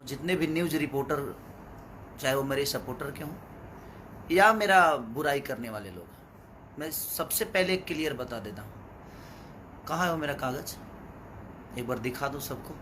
जितने भी news reporter, चाहे वो मेरे सपोर्टर के हों या मेरा बुराई करने वाले लोग, मैं सबसे पहले क्लियर बता देता हूँ। कहाँ है वो मेरा कागज़? एक बार दिखा दो सबको।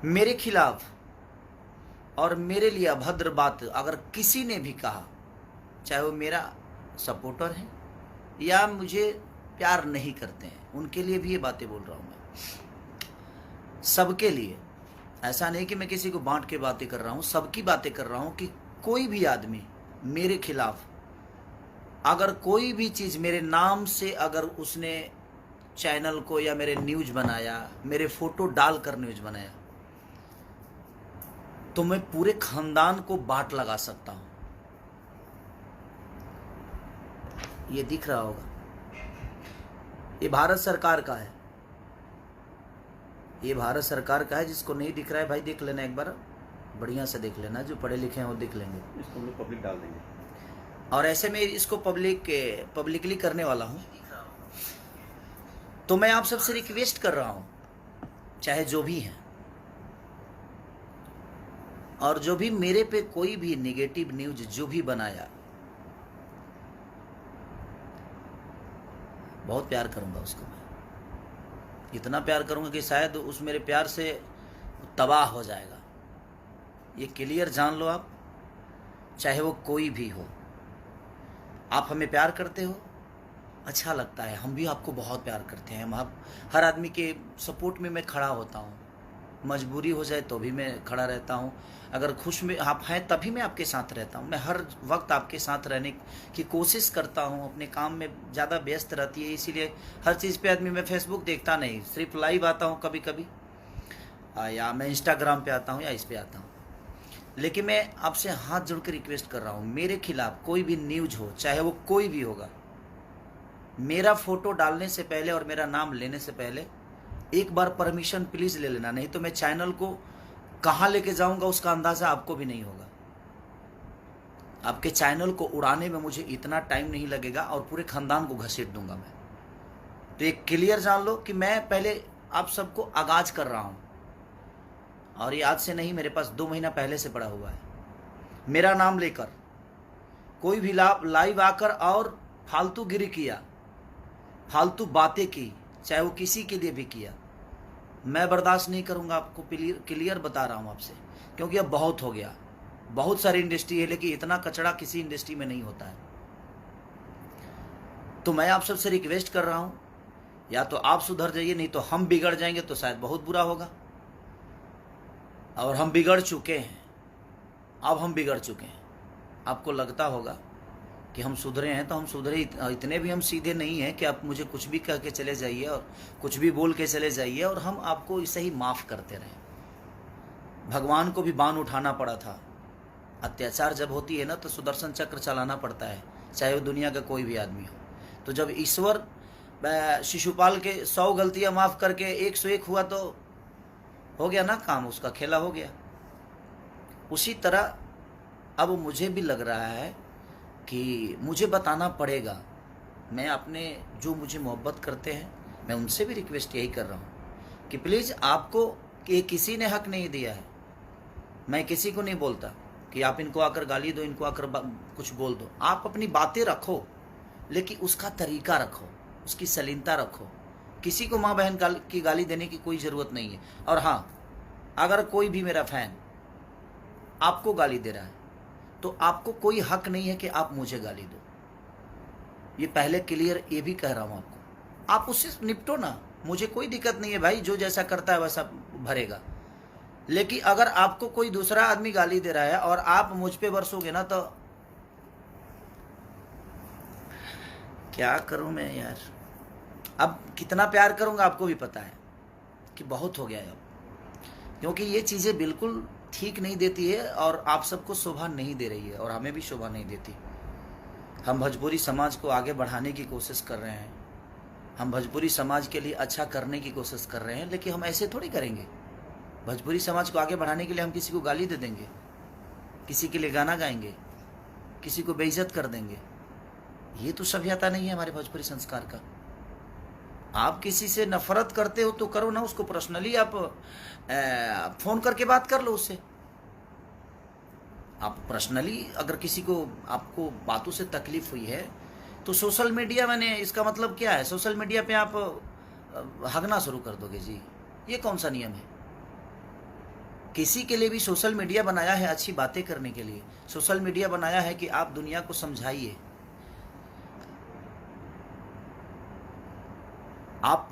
मेरे खिलाफ और मेरे लिए अभद्र बात अगर किसी ने भी कहा, चाहे वो मेरा सपोर्टर है या मुझे प्यार नहीं करते हैं, उनके लिए भी ये बातें बोल रहा हूँ मैं, सबके लिए। ऐसा नहीं कि मैं किसी को बांट के बातें कर रहा हूँ, सबकी बातें कर रहा हूँ कि कोई भी आदमी मेरे खिलाफ अगर कोई भी चीज़ मेरे नाम से, अगर उसने चैनल को या मेरे न्यूज़ बनाया, मेरे फोटो डालकर न्यूज़ बनाया, तो मैं पूरे खानदान को बाट लगा सकता हूँ। ये दिख रहा होगा, ये भारत सरकार का है, ये भारत सरकार का है। जिसको नहीं दिख रहा है भाई देख लेना, एक बार बढ़िया से देख लेना, जो पढ़े लिखे हैं वो देख लेंगे। इसको हम लोग पब्लिक डाल देंगे। और ऐसे में इसको पब्लिकली करने वाला हूँ। तो मैं आप सबसे रिक्वेस्ट कर रहा हूँ, चाहे जो भी हैं, और जो भी मेरे पे कोई भी नेगेटिव न्यूज जो भी बनाया, बहुत प्यार करूंगा उसको मैं, इतना प्यार करूंगा कि शायद उस मेरे प्यार से तबाह हो जाएगा। ये क्लियर जान लो आप, चाहे वो कोई भी हो। आप हमें प्यार करते हो, अच्छा लगता है, हम भी आपको बहुत प्यार करते हैं। हम हर आदमी के सपोर्ट में मैं खड़ा होता हूँ, मजबूरी हो जाए तो भी मैं खड़ा रहता हूँ, अगर खुश में आप हैं तभी मैं आपके साथ रहता हूँ। मैं हर वक्त आपके साथ रहने की कोशिश करता हूँ। अपने काम में ज़्यादा व्यस्त रहती है, इसीलिए हर चीज़ पे आदमी, मैं फेसबुक देखता नहीं, सिर्फ लाइव आता हूँ कभी कभी, या मैं इंस्टाग्राम पे आता हूँ या इस पे आता हूँ। लेकिन मैं आपसे हाथ जोड़ के रिक्वेस्ट कर रहा हूँ, मेरे खिलाफ कोई भी न्यूज हो, चाहे वो कोई भी होगा, मेरा फोटो डालने से पहले और मेरा नाम लेने से पहले एक बार परमिशन प्लीज़ ले लेना, नहीं तो मैं चैनल को कहाँ लेके जाऊंगा उसका अंदाज़ा आपको भी नहीं होगा। आपके चैनल को उड़ाने में मुझे इतना टाइम नहीं लगेगा और पूरे खानदान को घसीट दूंगा मैं। तो एक क्लियर जान लो कि मैं पहले आप सबको आगाज कर रहा हूँ, और ये आज से नहीं, मेरे पास 2 महीना पहले से पड़ा हुआ है। मेरा नाम लेकर कोई भी लाइव आकर और फालतू गिरी किया, फालतू बातें की, चाहे वो किसी के लिए भी किया, मैं बर्दाश्त नहीं करूंगा। आपको क्लियर बता रहा हूं आपसे, क्योंकि अब बहुत हो गया। बहुत सारी इंडस्ट्री है, लेकिन इतना कचड़ा किसी इंडस्ट्री में नहीं होता है। तो मैं आप सबसे रिक्वेस्ट कर रहा हूं, या तो आप सुधर जाइए, नहीं तो हम बिगड़ जाएंगे तो शायद बहुत बुरा होगा। और हम बिगड़ चुके हैं, अब हम बिगड़ चुके हैं। आपको लगता होगा कि हम सुधरे हैं, तो हम सुधरे इतने भी हम सीधे नहीं हैं कि आप मुझे कुछ भी कह के चले जाइए और कुछ भी बोल के चले जाइए और हम आपको इसे ही माफ़ करते रहें। भगवान को भी बाण उठाना पड़ा था। अत्याचार जब होती है ना, तो सुदर्शन चक्र चलाना पड़ता है, चाहे वो दुनिया का कोई भी आदमी हो। तो जब ईश्वर शिशुपाल के 100 गलतियाँ माफ़ करके 101 हुआ, तो हो गया ना काम, उसका खेला हो गया। उसी तरह अब मुझे भी लग रहा है कि मुझे बताना पड़ेगा। मैं अपने जो मुझे मोहब्बत करते हैं, मैं उनसे भी रिक्वेस्ट यही कर रहा हूँ कि प्लीज़, आपको कि किसी ने हक नहीं दिया है। मैं किसी को नहीं बोलता कि आप इनको आकर गाली दो, इनको आकर कुछ बोल दो। आप अपनी बातें रखो, लेकिन उसका तरीका रखो, उसकी सलीनता रखो। किसी को माँ बहन की गाली देने की कोई ज़रूरत नहीं है। और हाँ, अगर कोई भी मेरा फैन आपको गाली दे रहा है, तो आपको कोई हक नहीं है कि आप मुझे गाली दो। ये पहले क्लियर ये भी कह रहा हूँ आपको। आप उससे निपटो ना, मुझे कोई दिक्कत नहीं है भाई, जो जैसा करता है वैसा भरेगा। लेकिन अगर आपको कोई दूसरा आदमी गाली दे रहा है और आप मुझ पे बरसोगे ना, तो क्या करूं मैं यार। अब कितना प्यार करूंगा आपको भी पता है कि बहुत हो गया है अब, क्योंकि ये चीज़ें बिल्कुल ठीक नहीं देती है और आप सबको शोभा नहीं दे रही है और हमें भी शोभा नहीं देती। हम भोजपुरी समाज को आगे बढ़ाने की कोशिश कर रहे हैं, हम भोजपुरी समाज के लिए अच्छा करने की कोशिश कर रहे हैं, लेकिन हम ऐसे थोड़ी करेंगे। भोजपुरी समाज को आगे बढ़ाने के लिए हम किसी को गाली दे देंगे, किसी के लिए गाना गाएंगे, किसी को बेइज्जत कर देंगे? ये तो सभ्यता नहीं है हमारे भोजपुरी संस्कार का। आप किसी से नफरत करते हो तो करो ना, उसको पर्सनली आप फोन करके बात कर लो उससे। आप पर्सनली अगर किसी को, आपको बातों से तकलीफ हुई है तो सोशल मीडिया, मैंने इसका मतलब क्या है, सोशल मीडिया पे आप हगना शुरू कर दोगे जी? ये कौन सा नियम है? किसी के लिए भी सोशल मीडिया बनाया है अच्छी बातें करने के लिए, सोशल मीडिया बनाया है कि आप दुनिया को समझाइए। आप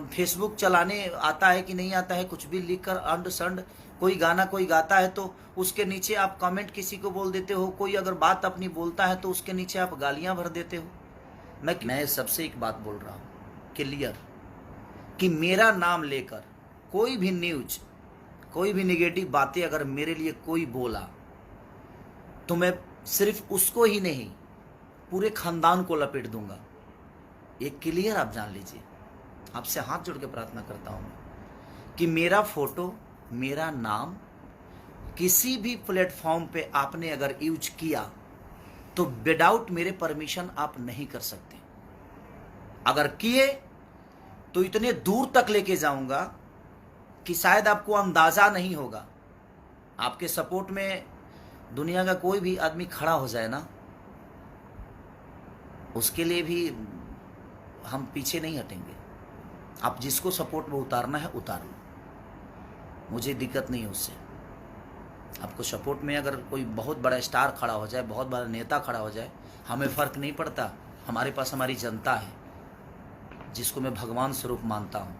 फेसबुक चलाने आता है कि नहीं आता है, कुछ भी लिखकर अंड संड, कोई गाना कोई गाता है तो उसके नीचे आप कमेंट किसी को बोल देते हो, कोई अगर बात अपनी बोलता है तो उसके नीचे आप गालियां भर देते हो। मैं सबसे एक बात बोल रहा हूँ क्लियर, कि मेरा नाम लेकर कोई भी न्यूज, कोई भी निगेटिव बातें अगर मेरे लिए कोई बोला तो मैं सिर्फ उसको ही नहीं, पूरे खानदान को लपेट दूंगा। ये क्लियर आप जान लीजिए। आपसे हाथ जोड़ के प्रार्थना करता हूं कि मेरा फोटो, मेरा नाम किसी भी प्लेटफॉर्म पे आपने अगर यूज किया तो विदाउट मेरे परमिशन आप नहीं कर सकते। अगर किए तो इतने दूर तक लेके जाऊंगा कि शायद आपको अंदाजा नहीं होगा। आपके सपोर्ट में दुनिया का कोई भी आदमी खड़ा हो जाए ना, उसके लिए भी हम पीछे नहीं हटेंगे। आप जिसको सपोर्ट में उतारना है उतार लो, मुझे दिक्कत नहीं है उससे। आपको सपोर्ट में अगर कोई बहुत बड़ा स्टार खड़ा हो जाए, बहुत बड़ा नेता खड़ा हो जाए, हमें फ़र्क नहीं पड़ता। हमारे पास हमारी जनता है जिसको मैं भगवान स्वरूप मानता हूँ।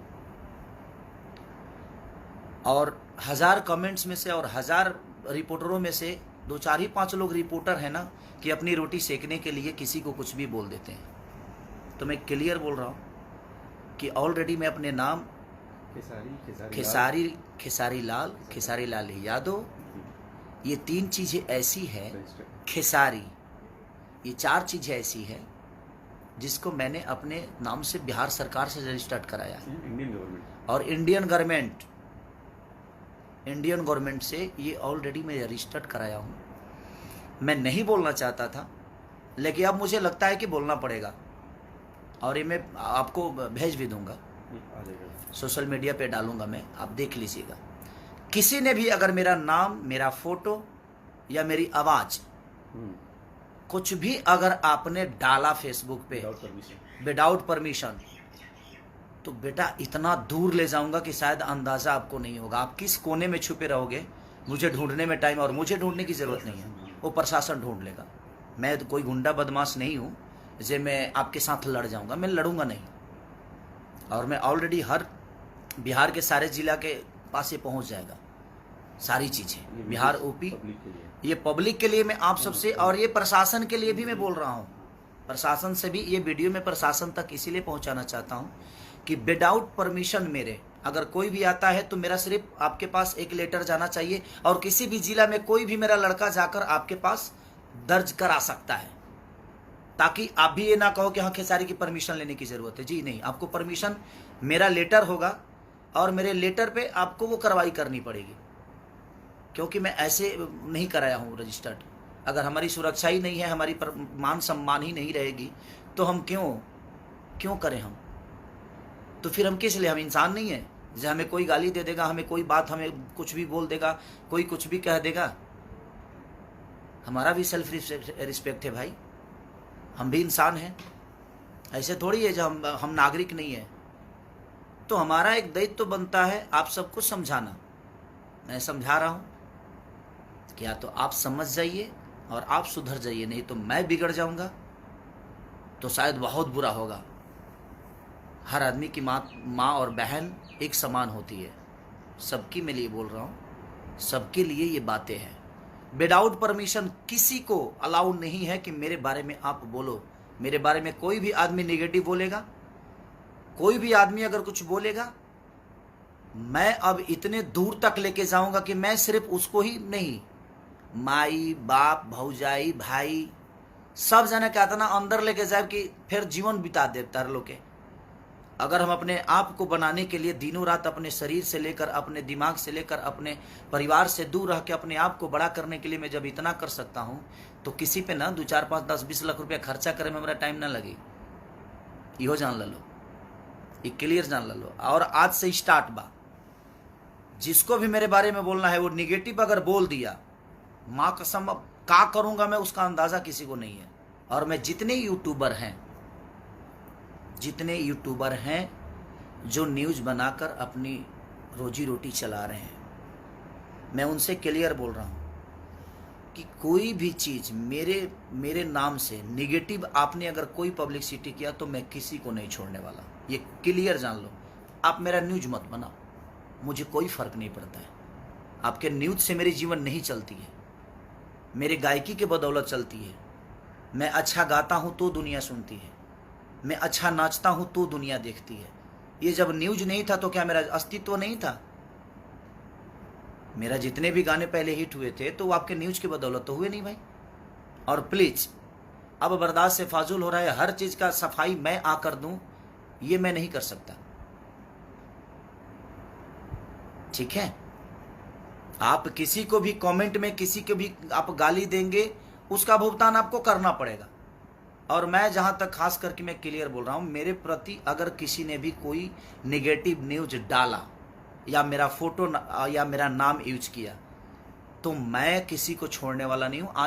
और 1000 कमेंट्स में से और 1000 रिपोर्टरों में से 2 4 ही 5 लोग रिपोर्टर हैं ना, कि अपनी रोटी सेकने के लिए किसी को कुछ भी बोल देते हैं। तो मैं क्लियर बोल रहा हूँ कि ऑलरेडी मैं अपने नाम खेसारी लाल यादव, ये 3 चीज़ें ऐसी है, खेसारी, ये 4 चीज़ें ऐसी है जिसको मैंने अपने नाम से बिहार सरकार से रजिस्टर्ड कराया है, और इंडियन गवर्नमेंट से ये ऑलरेडी मैं रजिस्टर्ड कराया हूँ। मैं नहीं बोलना चाहता था, लेकिन अब मुझे लगता है कि बोलना पड़ेगा, और ये मैं आपको भेज भी दूंगा, सोशल मीडिया पे डालूंगा मैं, आप देख लीजिएगा। किसी ने भी अगर मेरा नाम, मेरा फोटो या मेरी आवाज़ कुछ भी अगर आपने डाला फेसबुक पे विदाउट परमिशन, तो बेटा इतना दूर ले जाऊंगा कि शायद अंदाज़ा आपको नहीं होगा। आप किस कोने में छुपे रहोगे, मुझे ढूंढने में टाइम, और मुझे ढूंढने की ज़रूरत नहीं है, वो प्रशासन ढूंढ लेगा। मैं तो कोई गुंडा बदमाश नहीं हूँ जे मैं आपके साथ लड़ जाऊंगा, मैं लड़ूंगा नहीं। और मैं ऑलरेडी हर बिहार के सारे जिला के पास ये पहुंच जाएगा सारी चीज़ें, बिहार यूपी, ये पब्लिक के लिए मैं आप सबसे, और ये प्रशासन के लिए भी मैं बोल रहा हूँ, प्रशासन से भी ये वीडियो में प्रशासन तक इसीलिए पहुँचाना चाहता हूँ कि विदाउट परमिशन मेरे अगर कोई भी आता है तो मेरा सिर्फ आपके पास एक लेटर जाना चाहिए, और किसी भी जिला में कोई भी मेरा लड़का जाकर आपके पास दर्ज करा सकता है, ताकि आप भी ये ना कहो कि हाँ खेसारी की परमिशन लेने की ज़रूरत है। जी नहीं, आपको परमिशन, मेरा लेटर होगा और मेरे लेटर पे आपको वो कार्रवाई करनी पड़ेगी, क्योंकि मैं ऐसे नहीं कराया हूँ रजिस्टर्ड। अगर हमारी सुरक्षा ही नहीं है, हमारी मान सम्मान ही नहीं रहेगी, तो हम क्यों करें हम? तो फिर हम किस लिए? हम इंसान नहीं है जो हमें कोई गाली दे देगा, हमें कोई बात, हमें कुछ भी बोल देगा, कोई कुछ भी कह देगा? हमारा भी सेल्फ रिस्पेक्ट है भाई, हम भी इंसान हैं, ऐसे थोड़ी है जो हम नागरिक नहीं है। तो हमारा एक दायित्व तो बनता है आप सबको समझाना। मैं समझा रहा हूँ, क्या तो आप समझ जाइए और आप सुधर जाइए, नहीं तो मैं बिगड़ जाऊंगा तो शायद बहुत बुरा होगा। हर आदमी की माँ और बहन एक समान होती है, सबकी मैं लिए बोल रहा हूँ, सबके लिए ये बातें हैं। विदाउट परमिशन किसी को अलाउ नहीं है कि मेरे बारे में आप बोलो। मेरे बारे में कोई भी आदमी नेगेटिव बोलेगा, कोई भी आदमी अगर कुछ बोलेगा, मैं अब इतने दूर तक लेके जाऊंगा कि मैं सिर्फ उसको ही नहीं, माई बाप भौजाई भाई सब जना क्या था ना अंदर लेके जाए कि फिर जीवन बिता दे तार लोग के। अगर हम अपने आप को बनाने के लिए दिनों रात अपने शरीर से लेकर, अपने दिमाग से लेकर, अपने परिवार से दूर रह के अपने आप को बड़ा करने के लिए मैं जब इतना कर सकता हूँ, तो किसी पे ना 2 4 5 10 20 लाख रुपया खर्चा करे में मेरा टाइम ना लगे, इहो जान लो। ये क्लियर जान लो। और आज से स्टार्ट बा, जिसको भी मेरे बारे में बोलना है वो निगेटिव अगर बोल दिया, माँ कसम अब क्या करूंगा मैं उसका अंदाजा किसी को नहीं है। और मैं जितने यूट्यूबर हैं जो न्यूज़ बनाकर अपनी रोजी रोटी चला रहे हैं, मैं उनसे क्लियर बोल रहा हूँ कि कोई भी चीज़ मेरे नाम से निगेटिव आपने अगर कोई पब्लिसिटी किया तो मैं किसी को नहीं छोड़ने वाला, ये क्लियर जान लो। आप मेरा न्यूज़ मत बनाओ, मुझे कोई फ़र्क नहीं पड़ता है। आपके न्यूज़ से मेरी जीवन नहीं चलती है, मेरे गायकी के बदौलत चलती है। मैं अच्छा गाता हूँ तो दुनिया सुनती है, मैं अच्छा नाचता हूँ तो दुनिया देखती है। ये जब न्यूज़ नहीं था तो क्या मेरा अस्तित्व नहीं था? मेरा जितने भी गाने पहले हिट हुए थे तो वो आपके न्यूज़ की बदौलत तो हुए नहीं भाई। और प्लीज़ अब बर्दाश्त से फाजुल हो रहा है, हर चीज़ का सफाई मैं आकर दूं, ये मैं नहीं कर सकता, ठीक है? आप किसी को भी कमेंट में किसी को भी आप गाली देंगे, उसका भुगतान आपको करना पड़ेगा। और मैं जहाँ तक खास करके मैं क्लियर बोल रहा हूँ, मेरे प्रति अगर किसी ने भी कोई निगेटिव न्यूज़ डाला या मेरा फोटो या मेरा नाम यूज किया तो मैं किसी को छोड़ने वाला नहीं हूँ। आज